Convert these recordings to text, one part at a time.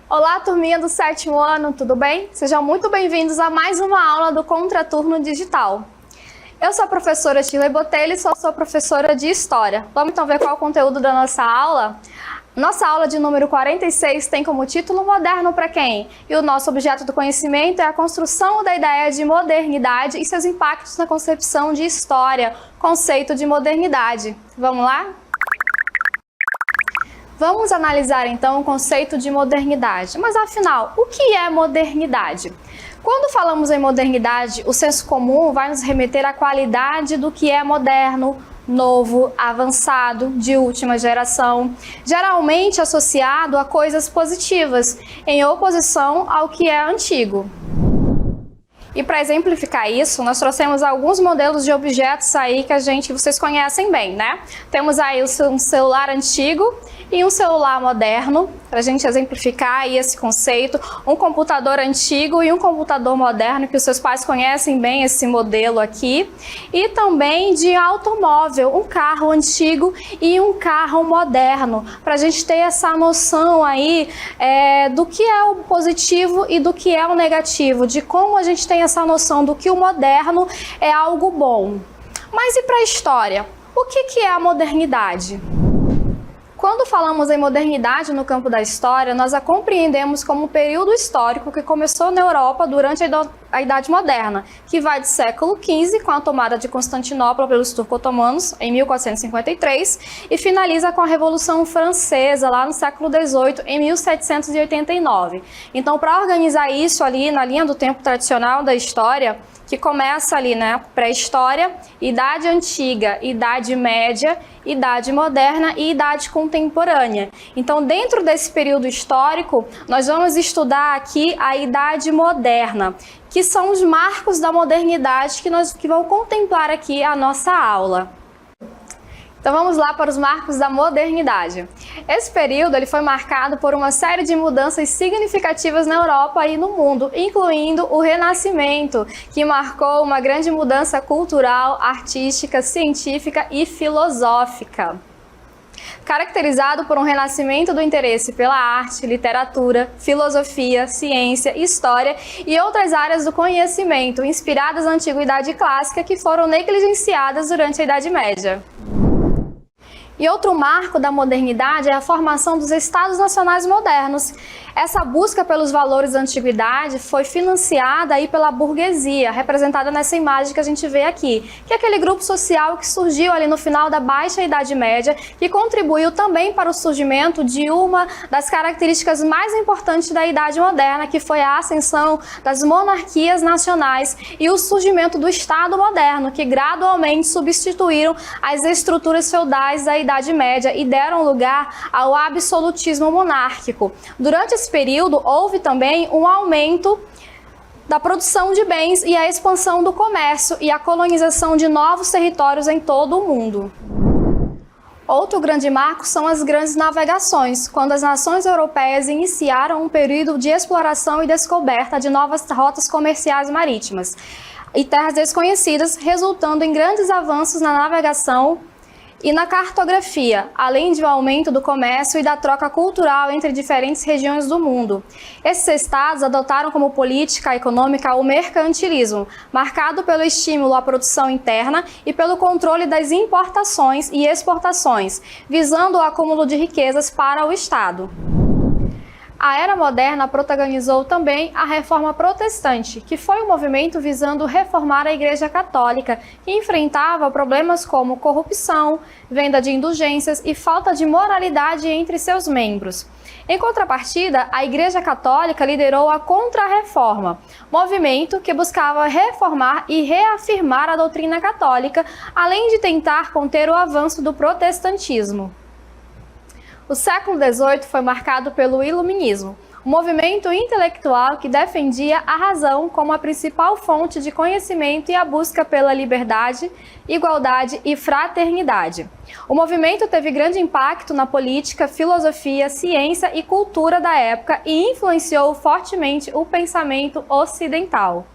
Olá, turminha do 7º ano, tudo bem? Sejam muito bem-vindos a mais uma aula do Contraturno Digital. Eu sou a professora Shirley Botelho e sou professora de História. Vamos então ver qual é o conteúdo da nossa aula? Nossa aula de número 46 tem como título Moderno para quem? E o nosso objeto do conhecimento é a construção da ideia de modernidade e seus impactos na concepção de história, conceito de modernidade. Vamos lá? Vamos analisar então o conceito de modernidade. Mas afinal, o que é modernidade? Quando falamos em modernidade, o senso comum vai nos remeter à qualidade do que é moderno, novo, avançado, de última geração, geralmente associado a coisas positivas, em oposição ao que é antigo. E para exemplificar isso, nós trouxemos alguns modelos de objetos aí que vocês conhecem bem, né? Temos aí um celular antigo e um celular moderno, para a gente exemplificar aí esse conceito, um computador antigo e um computador moderno, que os seus pais conhecem bem esse modelo aqui, e também de automóvel, um carro antigo e um carro moderno, para a gente ter essa noção aí do que é o positivo e do que é o negativo, de como a gente tem essa noção do que o moderno é algo bom. Mas e para a história? O que é a modernidade? Quando falamos em modernidade no campo da história, nós a compreendemos como um período histórico que começou na Europa durante a Idade Moderna, que vai do século XV, com a tomada de Constantinopla pelos turco-otomanos, em 1453, e finaliza com a Revolução Francesa, lá no século XVIII, em 1789. Então, para organizar isso ali na linha do tempo tradicional da história, que começa ali, né, pré-história, Idade Antiga, Idade Média, Idade Moderna e Idade Contemporânea. Então, dentro desse período histórico, nós vamos estudar aqui a Idade Moderna, que são os marcos da modernidade que vão contemplar aqui a nossa aula. Então vamos lá para os marcos da modernidade. Esse período ele foi marcado por uma série de mudanças significativas na Europa e no mundo, incluindo o Renascimento, que marcou uma grande mudança cultural, artística, científica e filosófica. Caracterizado por um renascimento do interesse pela arte, literatura, filosofia, ciência, história e outras áreas do conhecimento, inspiradas na Antiguidade Clássica que foram negligenciadas durante a Idade Média. E outro marco da modernidade é a formação dos Estados Nacionais modernos. Essa busca pelos valores da antiguidade foi financiada aí pela burguesia, representada nessa imagem que a gente vê aqui, que é aquele grupo social que surgiu ali no final da Baixa Idade Média, que contribuiu também para o surgimento de uma das características mais importantes da Idade Moderna, que foi a ascensão das monarquias nacionais e o surgimento do Estado moderno, que gradualmente substituíram as estruturas feudais da Idade Média e deram lugar ao absolutismo monárquico. Durante esse período, houve também um aumento da produção de bens e a expansão do comércio e a colonização de novos territórios em todo o mundo. Outro grande marco são as grandes navegações, quando as nações europeias iniciaram um período de exploração e descoberta de novas rotas comerciais marítimas e terras desconhecidas, resultando em grandes avanços na navegação e na cartografia, além de um aumento do comércio e da troca cultural entre diferentes regiões do mundo. Esses estados adotaram como política econômica o mercantilismo, marcado pelo estímulo à produção interna e pelo controle das importações e exportações, visando o acúmulo de riquezas para o Estado. A Era Moderna protagonizou também a Reforma Protestante, que foi um movimento visando reformar a Igreja Católica, que enfrentava problemas como corrupção, venda de indulgências e falta de moralidade entre seus membros. Em contrapartida, a Igreja Católica liderou a Contra-Reforma, movimento que buscava reformar e reafirmar a doutrina católica, além de tentar conter o avanço do protestantismo. O século XVIII foi marcado pelo Iluminismo, um movimento intelectual que defendia a razão como a principal fonte de conhecimento e a busca pela liberdade, igualdade e fraternidade. O movimento teve grande impacto na política, filosofia, ciência e cultura da época e influenciou fortemente o pensamento ocidental.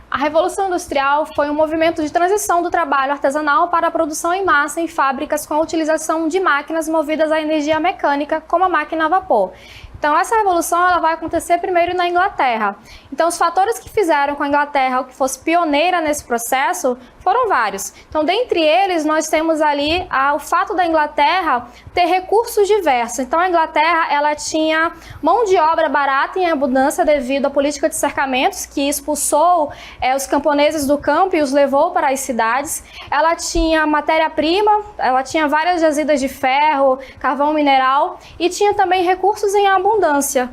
A Revolução Industrial foi um movimento de transição do trabalho artesanal para a produção em massa em fábricas com a utilização de máquinas movidas à energia mecânica, como a máquina a vapor. Então, essa revolução ela vai acontecer primeiro na Inglaterra. Então, os fatores que fizeram com a Inglaterra que fosse pioneira nesse processo foram vários. Então, dentre eles, nós temos ali o fato da Inglaterra ter recursos diversos. Então, a Inglaterra ela tinha mão de obra barata em abundância devido à política de cercamentos, que expulsou os camponeses do campo e os levou para as cidades. Ela tinha matéria-prima, ela tinha várias jazidas de ferro, carvão mineral e tinha também recursos em abundância.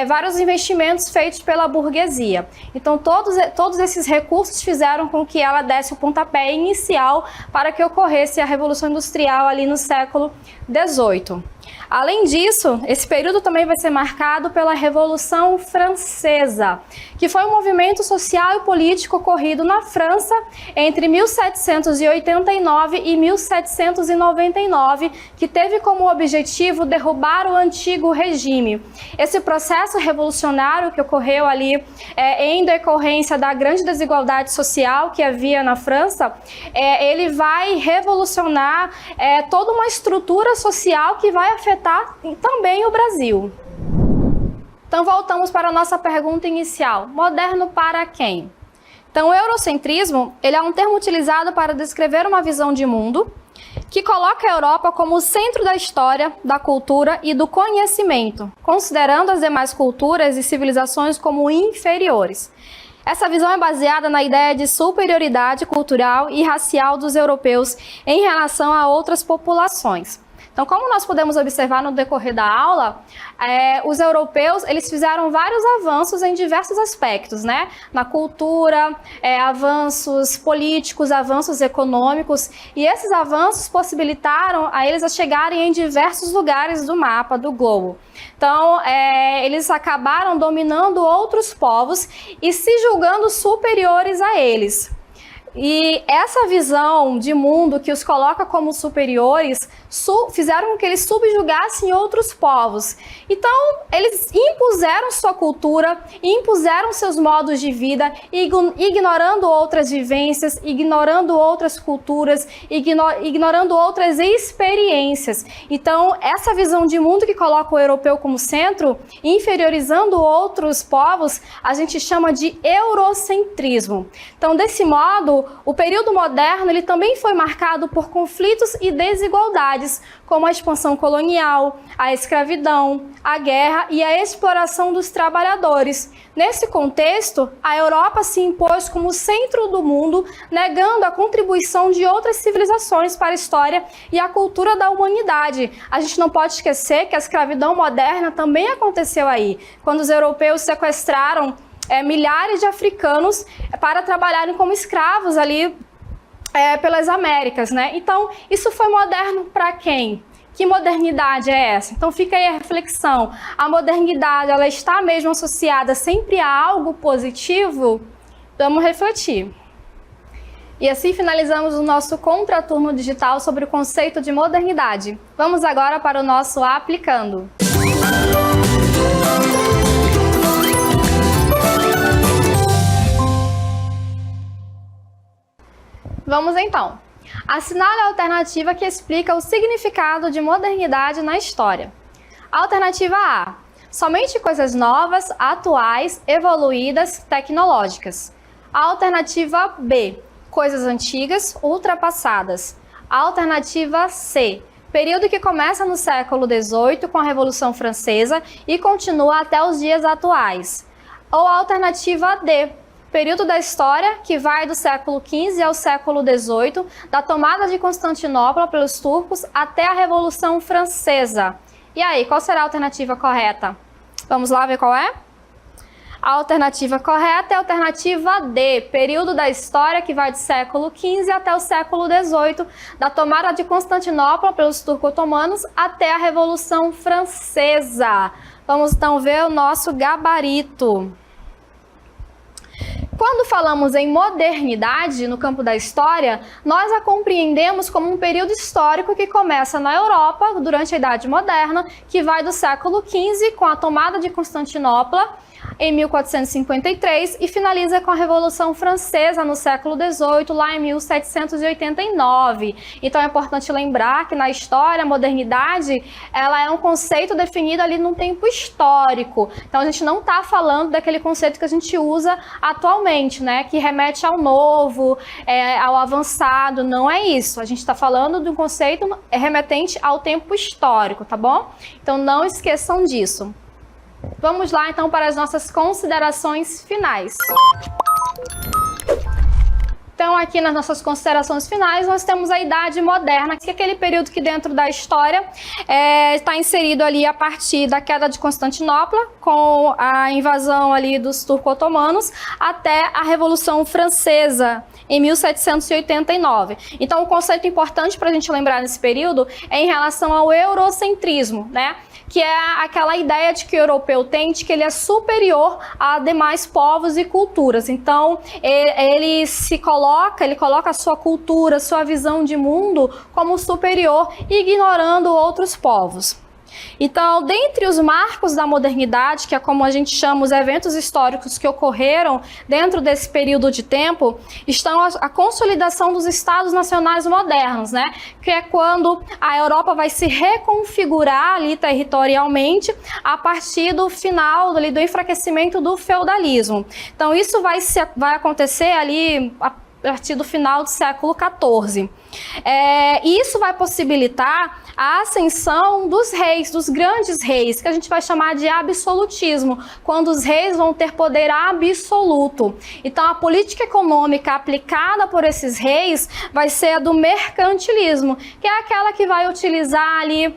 Vários investimentos feitos pela burguesia. Então, todos esses recursos fizeram com que ela desse o pontapé inicial para que ocorresse a Revolução Industrial ali no século XVIII. Além disso, esse período também vai ser marcado pela Revolução Francesa, que foi um movimento social e político ocorrido na França entre 1789 e 1799, que teve como objetivo derrubar o antigo regime. Esse processo revolucionário que ocorreu ali em decorrência da grande desigualdade social que havia na França, ele vai revolucionar toda uma estrutura social que vai afetar também o Brasil. Então voltamos para a nossa pergunta inicial. Moderno para quem? Então o eurocentrismo ele é um termo utilizado para descrever uma visão de mundo que coloca a Europa como o centro da história, da cultura e do conhecimento, considerando as demais culturas e civilizações como inferiores. Essa visão é baseada na ideia de superioridade cultural e racial dos europeus em relação a outras populações. Então, como nós podemos observar no decorrer da aula, os europeus eles fizeram vários avanços em diversos aspectos, né? Na cultura, avanços políticos, avanços econômicos, e esses avanços possibilitaram a eles a chegarem em diversos lugares do mapa do globo. Então, eles acabaram dominando outros povos e se julgando superiores a eles. E essa visão de mundo que os coloca como superiores fizeram com que eles subjugassem outros povos. Então, eles impuseram sua cultura, impuseram seus modos de vida, ignorando outras vivências, ignorando outras culturas, ignorando outras experiências. Então, essa visão de mundo que coloca o europeu como centro, inferiorizando outros povos, a gente chama de eurocentrismo. Então, desse modo, o período moderno ele também foi marcado por conflitos e desigualdades, como a expansão colonial, a escravidão, a guerra e a exploração dos trabalhadores. Nesse contexto, a Europa se impôs como centro do mundo, negando a contribuição de outras civilizações para a história e a cultura da humanidade. A gente não pode esquecer que a escravidão moderna também aconteceu aí, quando os europeus sequestraram milhares de africanos para trabalharem como escravos ali pelas Américas, né? Então, isso foi moderno para quem? Que modernidade é essa? Então fica aí a reflexão. A modernidade, ela está mesmo associada sempre a algo positivo? Vamos refletir. E assim finalizamos o nosso contraturno digital sobre o conceito de modernidade. Vamos agora para o nosso aplicando. Vamos então. Assinale a alternativa que explica o significado de modernidade na história. Alternativa A. Somente coisas novas, atuais, evoluídas, tecnológicas. Alternativa B. Coisas antigas, ultrapassadas. Alternativa C. Período que começa no século XVIII com a Revolução Francesa e continua até os dias atuais. Ou alternativa D. Período da história que vai do século XV ao século XVIII, da tomada de Constantinopla pelos turcos até a Revolução Francesa. E aí, qual será a alternativa correta? Vamos lá ver qual é? A alternativa correta é a alternativa D, período da história que vai do século XV até o século XVIII, da tomada de Constantinopla pelos turco-otomanos até a Revolução Francesa. Vamos então ver o nosso gabarito. Quando falamos em modernidade no campo da história, nós a compreendemos como um período histórico que começa na Europa durante a Idade Moderna, que vai do século XV com a tomada de Constantinopla em 1453 e finaliza com a Revolução Francesa no século XVIII, lá em 1789. Então é importante lembrar que na história a modernidade ela é um conceito definido ali num tempo histórico. Então a gente não está falando daquele conceito que a gente usa atualmente, né, que remete ao novo, ao avançado. Não é isso. A gente está falando de um conceito remetente ao tempo histórico, tá bom? Então não esqueçam disso. Vamos lá, então, para as nossas considerações finais. Então, aqui nas nossas considerações finais, nós temos a Idade Moderna, que é aquele período que dentro da história está inserido ali a partir da queda de Constantinopla, com a invasão ali dos turco-otomanos, até a Revolução Francesa, em 1789. Então, um conceito importante para a gente lembrar nesse período é em relação ao eurocentrismo, né? Que é aquela ideia de que o europeu tem de que ele é superior a demais povos e culturas. Então, ele coloca a sua cultura, sua visão de mundo como superior, ignorando outros povos. Então, dentre os marcos da modernidade, que é como a gente chama os eventos históricos que ocorreram dentro desse período de tempo, estão a consolidação dos Estados nacionais modernos, né? Que é quando a Europa vai se reconfigurar ali territorialmente a partir do final do enfraquecimento do feudalismo. Então, isso vai acontecer ali a partir do final do século XIV. Isso vai possibilitar a ascensão dos reis, dos grandes reis, que a gente vai chamar de absolutismo, quando os reis vão ter poder absoluto. Então, a política econômica aplicada por esses reis vai ser a do mercantilismo, que é aquela que vai utilizar ali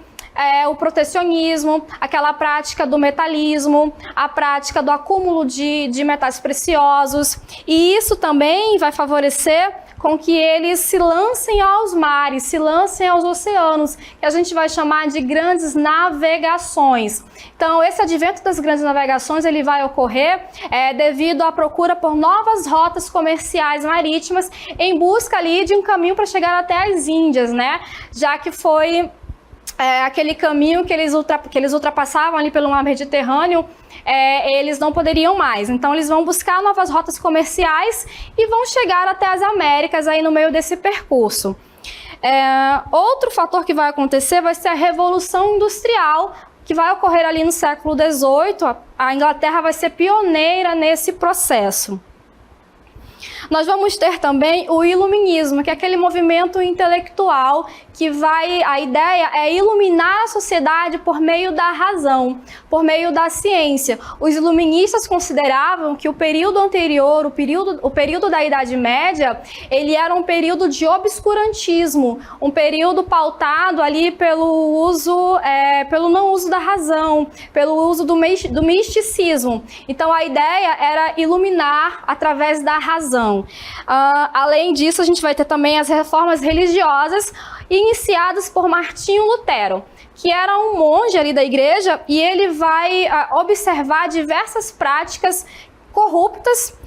o protecionismo, aquela prática do metalismo, a prática do acúmulo de metais preciosos, e isso também vai favorecer com que eles se lancem aos mares, se lancem aos oceanos, que a gente vai chamar de grandes navegações. Então, esse advento das grandes navegações ele vai ocorrer devido à procura por novas rotas comerciais marítimas em busca ali de um caminho para chegar até as Índias, né? Já que foi aquele caminho que eles ultrapassavam ali pelo mar Mediterrâneo, eles não poderiam mais. Então, eles vão buscar novas rotas comerciais e vão chegar até as Américas aí no meio desse percurso. Outro fator que vai acontecer vai ser a Revolução Industrial, que vai ocorrer ali no século XVIII. A Inglaterra vai ser pioneira nesse processo. Nós vamos ter também o iluminismo, que é aquele movimento intelectual que a ideia é iluminar a sociedade por meio da razão, por meio da ciência. Os iluministas consideravam que o período anterior, o período da Idade Média, ele era um período de obscurantismo, um período pautado ali pelo não uso da razão, pelo uso do misticismo. Então, a ideia era iluminar através da razão. Além disso, a gente vai ter também as reformas religiosas iniciadas por Martinho Lutero, que era um monge ali da igreja, e ele vai observar diversas práticas corruptas,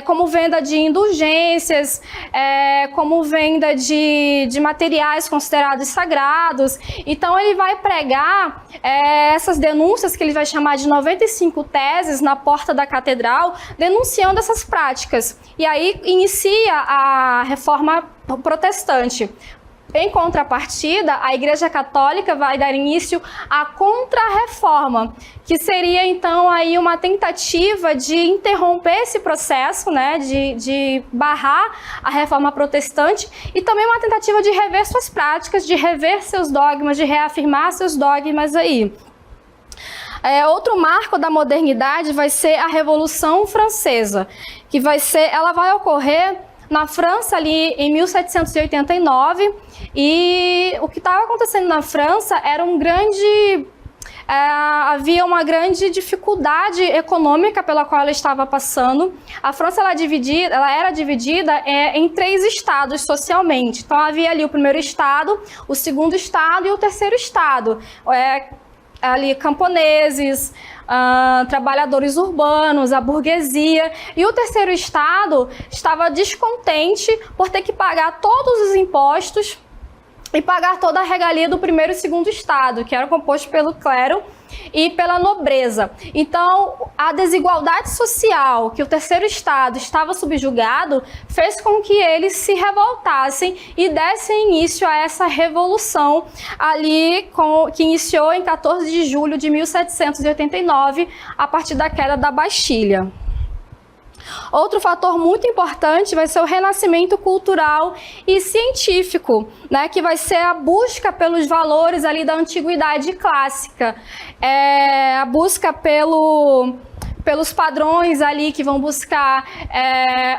como venda de indulgências, como venda de materiais considerados sagrados. Então ele vai pregar essas denúncias, que ele vai chamar de 95 teses na porta da catedral, denunciando essas práticas. E aí inicia a reforma protestante. Em contrapartida, a Igreja Católica vai dar início à Contra-Reforma, que seria então aí uma tentativa de interromper esse processo, né, de barrar a Reforma Protestante, e também uma tentativa de rever suas práticas, de rever seus dogmas, de reafirmar seus dogmas aí. Outro marco da modernidade vai ser a Revolução Francesa, que ela vai ocorrer na França ali em 1789, e o que estava acontecendo na França era um grande havia uma grande dificuldade econômica pela qual ela estava passando. A França ela era dividida em 3 estados socialmente. Então havia ali o primeiro estado, o segundo estado e o terceiro estado. Ali camponeses, trabalhadores urbanos, a burguesia. E o terceiro estado estava descontente por ter que pagar todos os impostos e pagar toda a regalia do primeiro e segundo estado, que era composto pelo clero e pela nobreza. Então, a desigualdade social que o terceiro estado estava subjugado fez com que eles se revoltassem e dessem início a essa revolução ali que iniciou em 14 de julho de 1789, a partir da queda da Bastilha. Outro fator muito importante vai ser o renascimento cultural e científico, né, que vai ser a busca pelos valores ali da antiguidade clássica, a busca pelos padrões ali que vão buscar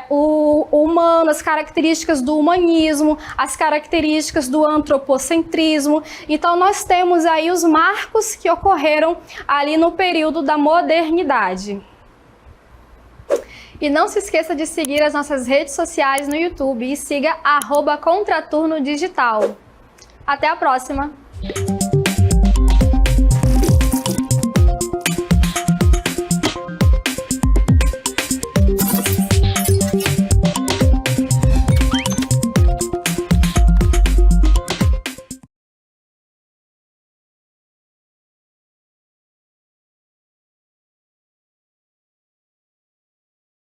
o humano, as características do humanismo, as características do antropocentrismo. Então nós temos aí os marcos que ocorreram ali no período da modernidade. E não se esqueça de seguir as nossas redes sociais no YouTube e siga @Contraturno Digital. Até a próxima!